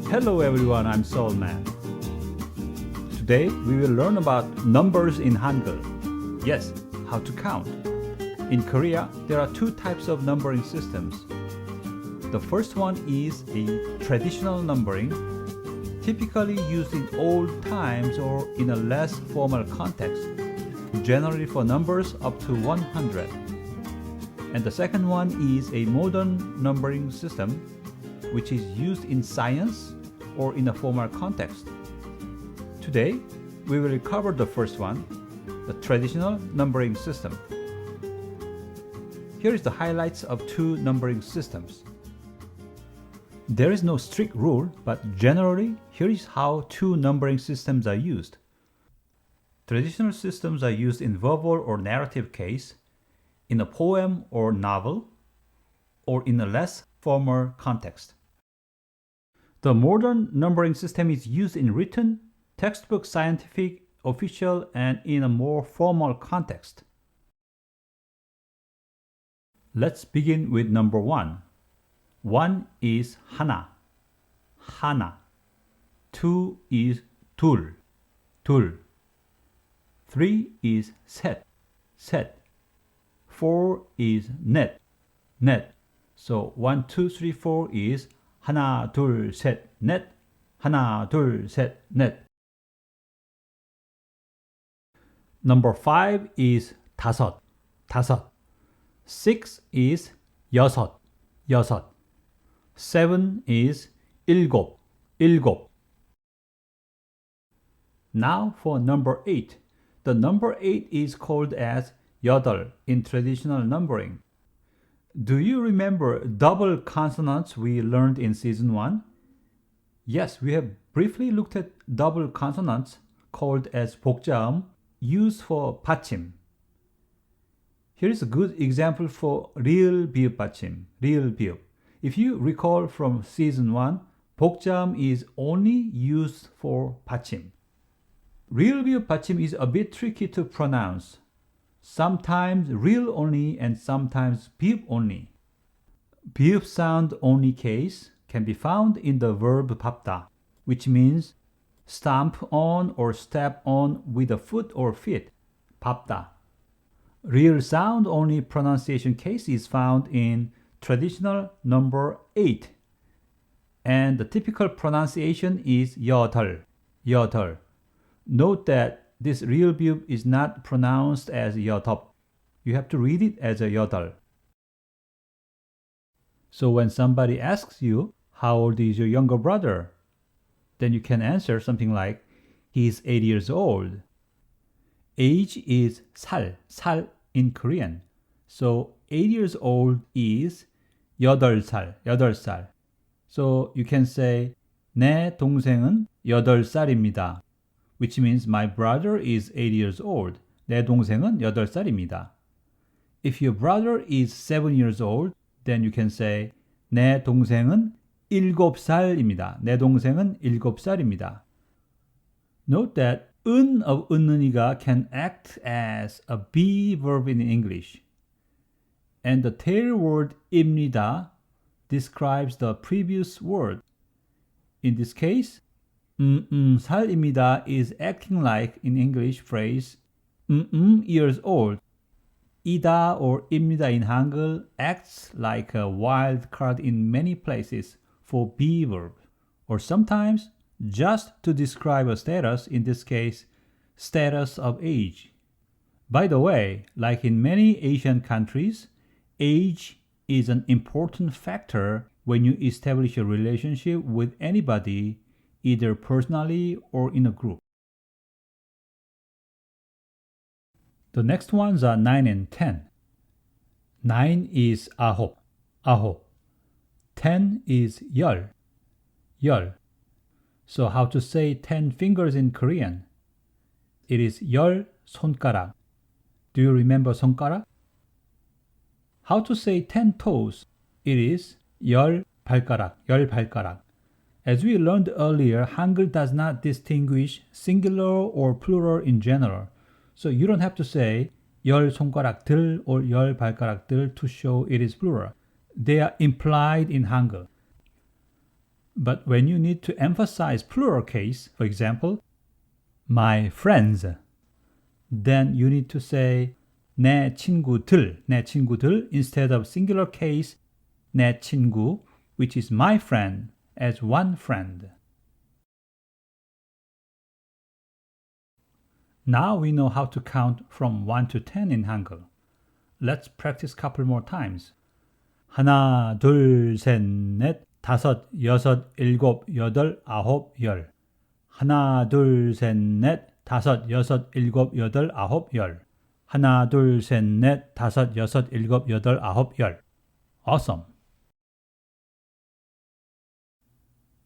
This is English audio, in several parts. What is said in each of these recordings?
Hello everyone, I'm Seoul Man. Today we will learn about numbers in Hangul. Yes, how to count. In Korea, there are two types of numbering systems. The first one is a traditional numbering, typically used in old times or in a less formal context, generally for numbers up to 100. And the second one is a modern numbering system, which is used in science or in a formal context. Today, we will cover the first one, the traditional numbering system. Here is the highlights of two numbering systems. There is no strict rule, but generally, here is how two numbering systems are used. Traditional systems are used in verbal or narrative case, in a poem or novel, or in a less formal context. The modern numbering system is used in written, textbook, scientific, official, and in a more formal context. Let's begin with number 1. 1 is Hana, Hana. 2 is 둘, 둘. 3 is 셋, 셋. 4 is 넷, 넷. So 1, 2, 3, 4 is 하나, 둘, 셋, 넷. 하나, 둘, 셋, 넷. Number 5 is 다섯, 다섯. 6 is 여섯, 여섯. 7 is 일곱, 일곱. Now for number 8. The number 8 is called as Yadal in traditional numbering. Do you remember double consonants we learned in season 1? Yes, we have briefly looked at double consonants called as 복자음 used for 받침. Here is a good example for real 비읍 받침, real 비읍. If you recall from season 1, 복자음 is only used for 받침. Real 비읍 받침 is a bit tricky to pronounce. Sometimes real only and sometimes 비읍 only. 비읍 sound only case can be found in the verb 밟다, which means stomp on or step on with a foot or feet, 밟다. Real sound only pronunciation case is found in traditional number 8. And the typical pronunciation is 여덟, 여덟. Note that this real 비읍 is not pronounced as 여덟. You have to read it as a 여덟. So when somebody asks you, how old is your younger brother? Then you can answer something like, he is 8 years old. Age is 살, 살 in Korean. So 8 years old is 여덟 살, 여덟 살. So you can say, 내 동생은 8살입니다. Which means my brother is 8 years old. 내 동생은 8살입니다. If your brother is 7 years old, then you can say, 내 동생은 7살입니다. 내 동생은 7살입니다. Note that 은 of 은은이가 can act as a be verb in English. And the tail word 입니다 describes the previous word. In this case, 살입니다 is acting like in English phrase years old. 이다 or 입니다 in Hangul acts like a wild card in many places for be verb, or sometimes just to describe a status, in this case, status of age. By the way, like in many Asian countries, age is an important factor when you establish a relationship with anybody, either personally or in a group. The next ones are 9 and 10. 9 is 아홉, 아홉. 10 is 열, 열. So how to say 10 fingers in Korean? It is 열 손가락. Do you remember 손가락? How to say 10 toes? It is 열 발가락, 열 발가락. As we learned earlier, Hangul does not distinguish singular or plural in general. So you don't have to say 열 손가락들 or 열 발가락들 to show it is plural. They are implied in Hangul. But when you need to emphasize plural case, for example, my friends, then you need to say 내 친구들 instead of singular case 내 친구, which is my friend, as one friend. Now we know how to count from 1 to 10 in Hangul. Let's practice couple more times. 하나, 둘, 셋, 넷, 다섯, 여섯, 일곱, 여덟, 아홉, 열. 하나, 둘, 셋, 넷, 다섯, 여섯, 일곱, 여덟, 아홉, 열. 하나, 둘, 셋, 넷, 다섯, 여섯, 일곱, 여덟, 아홉, 열. Awesome.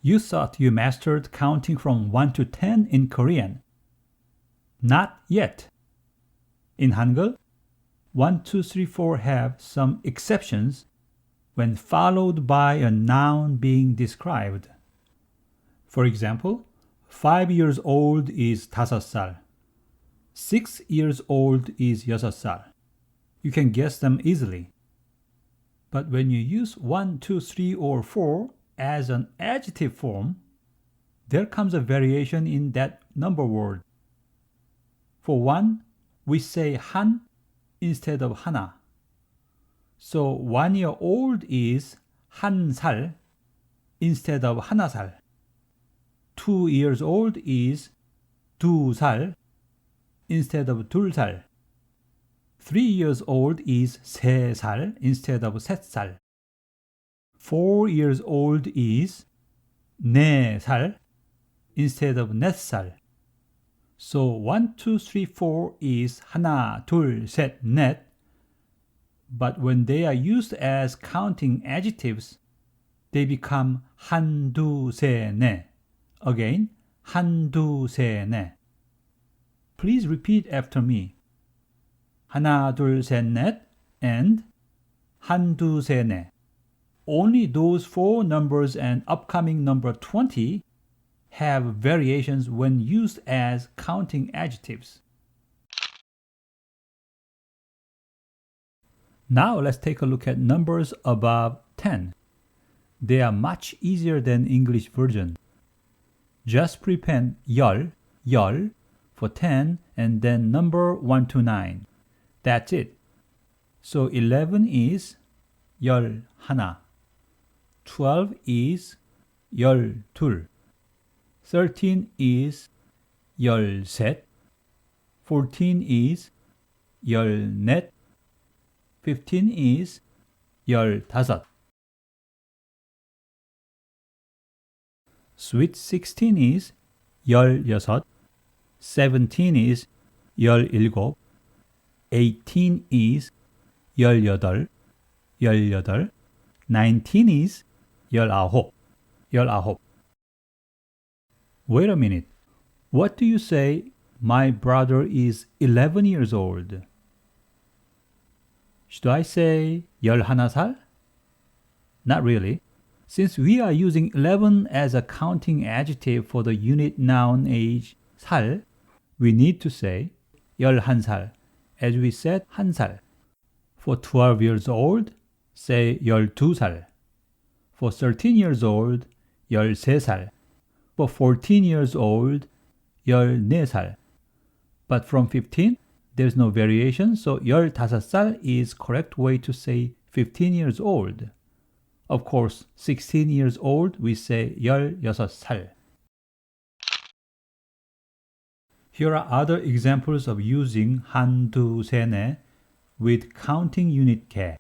You thought you mastered counting from 1 to 10 in Korean. Not yet. In Hangul, 1, 2, 3, 4 have some exceptions when followed by a noun being described. For example, 5 years old is 5살. 6 years old is 6살. You can guess them easily. But when you use 1, 2, 3, or 4 as an adjective form, there comes a variation in that number word. For 1, we say 한 instead of 하나. So 1 year old is 한 살 instead of 하나 살. 2 years old is 두 살 instead of 둘 살. 3 years old is 세 살 instead of 셋 살. 4 years old is 네 살 instead of 넷 살. So 1, 2, 3, 4 is 하나, 둘, 셋, 넷. But when they are used as counting adjectives, they become 한, 두, 세, 네. Again, 한, 두, 세, 네. Please repeat after me. 하나, 둘, 셋, 넷 and 한, 두, 세, 네. Only those 4 numbers and upcoming number 20 have variations when used as counting adjectives. Now let's take a look at numbers above 10. They are much easier than English version. Just prepend 열 for 10 and then number 1 to 9. That's it. So 11 is 열 하나. 12 is 열 둘. 13 is 열셋. 14 is 열넷. 15 is 열다섯. Sweet 16 is 열여섯. 17 is 열일곱. 18 is 열여덟. 19 is 열아홉. Wait a minute. What do you say? My brother is 11 years old. Should I say 11살? Not really. Since we are using 11 as a counting adjective for the unit noun age 살, we need to say 11살, as we said 한 살. For 12 years old, say 12살. For 13 years old, 13살. For 14 years old, 14살. But from 15, there's no variation, so 15살 is correct way to say 15 years old. Of course, 16 years old, we say 16살. Here are other examples of using 한, 두, 세, 네 with counting unit 개.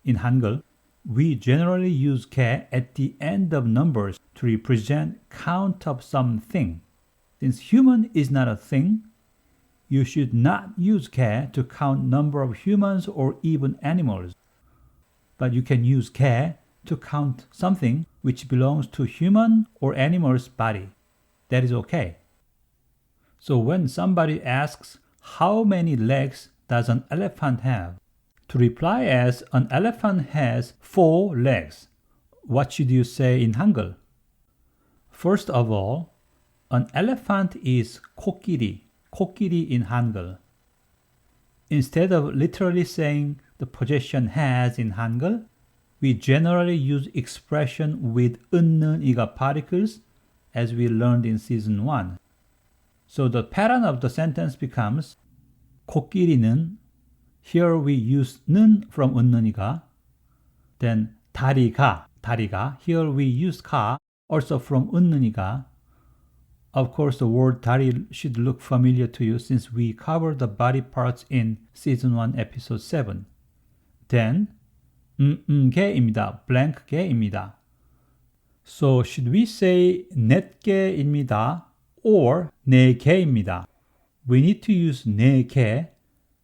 In Hangul, we generally use 개 at the end of numbers to represent count of something. Since human is not a thing, you should not use 개 to count number of humans or even animals. But you can use 개 to count something which belongs to human or animal's body. That is okay. So when somebody asks, how many legs does an elephant have? To reply as an elephant has 4 legs, what should you say in Hangul? First of all, an elephant is 코끼리 in Hangul. Instead of literally saying the possession has in Hangul, we generally use expression with 은는 이가 particles as we learned in season 1. So the pattern of the sentence becomes 코끼리는, here we use 는 from 은는 이가. Then 다리가, here we use 가 also from 은는 이가. Of course, the word 다리 should look familiar to you since we covered the body parts in season 1 episode 7. Then 개입니다. blank 개입니다. So should we say 넷 개입니다 or 네 개입니다? We need to use 네 개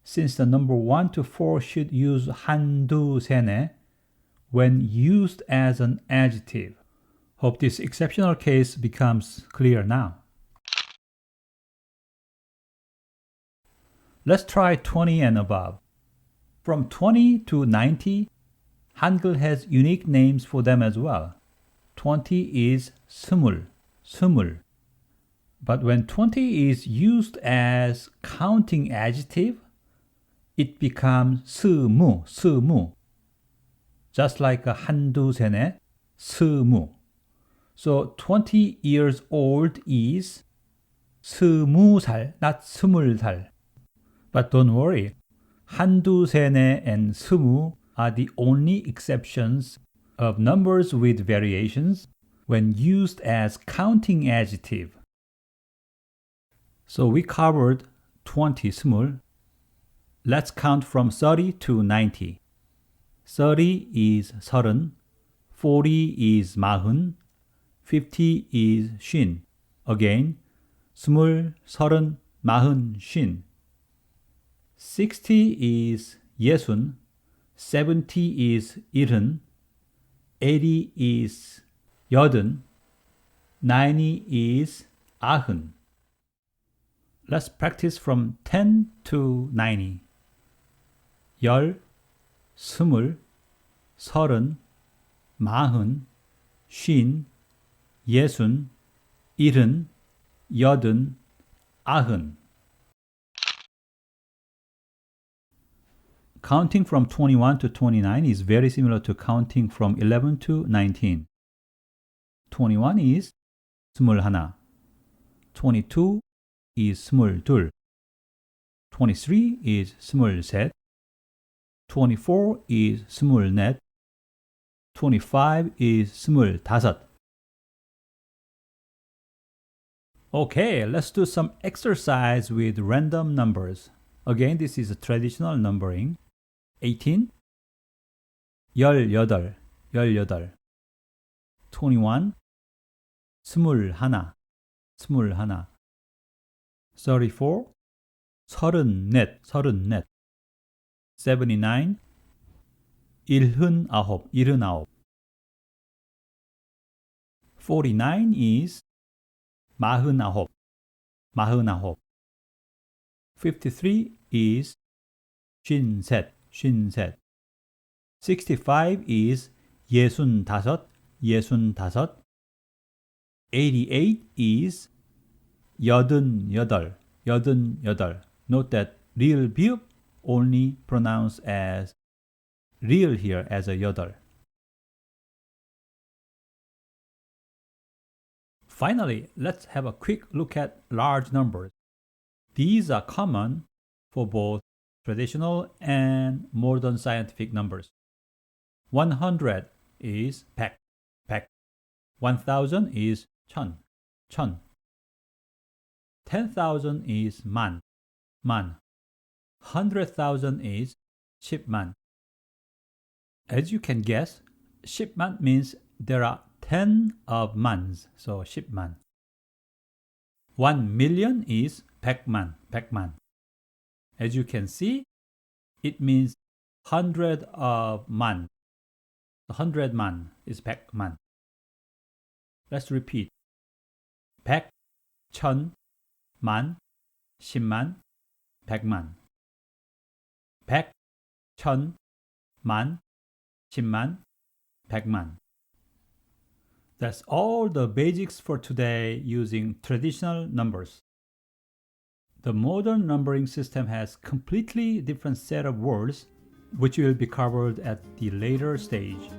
since the number 1 to 4 should use 한두 세네 when used as an adjective. Hope this exceptional case becomes clear now. Let's try 20 and above. From 20 to 90, Hangul has unique names for them as well. 20 is 스물. But when 20 is used as counting adjective, it becomes 스무. Just like a 한두 세네, 스무. So 20 years old is 스무살, not 스물살. But don't worry, 한두 세네 and 스무 are the only exceptions of numbers with variations when used as counting adjective. So we covered 20 스물. Let's count from 30 to 90. 30 is 서른, 40 is 마흔, 50 is 쉰. Again, 스물, 서른, 마흔, 쉰. 60 is 예순, 70 is 일흔, 80 is 여든, 90 is 아흔. Let's practice from 10 to 90. 열, 스물, 서른, 마흔, 쉰, 예순, 일흔, 여든, 아흔. Counting from 21 to 29 is very similar to counting from 11 to 19. 21 is 스물하나. 22 is 스물둘. 23 is 스물셋. 24 is 스물넷. 25 is 스물다섯. Okay, let's do some exercise with random numbers. Again, this is a traditional numbering. 18, 열여덟. 21, 스물하나. 34, 서른넷. 79, 일흔아홉. 49 is 마흔아홉. 53 is 쉰셋. 65 is 예순다섯. 88 is 여든여덟. Note that real 비읍 only pronounced as real here as a 여덟. Finally, let's have a quick look at large numbers. These are common for both traditional and modern scientific numbers. 100 is 백. 1000 is 천. 10,000 is 만. 100,000 is 십만. As you can guess, 십만 means there are 10 of mans, so 십만. 1 million is 백만. As you can see, it means 100 of man. 100 man is 백만. Let's repeat. 백, 천, 만, 십만, 백만. 백, 천, 만, 십만, 백만. That's all the basics for today using traditional numbers. The modern numbering system has completely different set of words which will be covered at the later stage.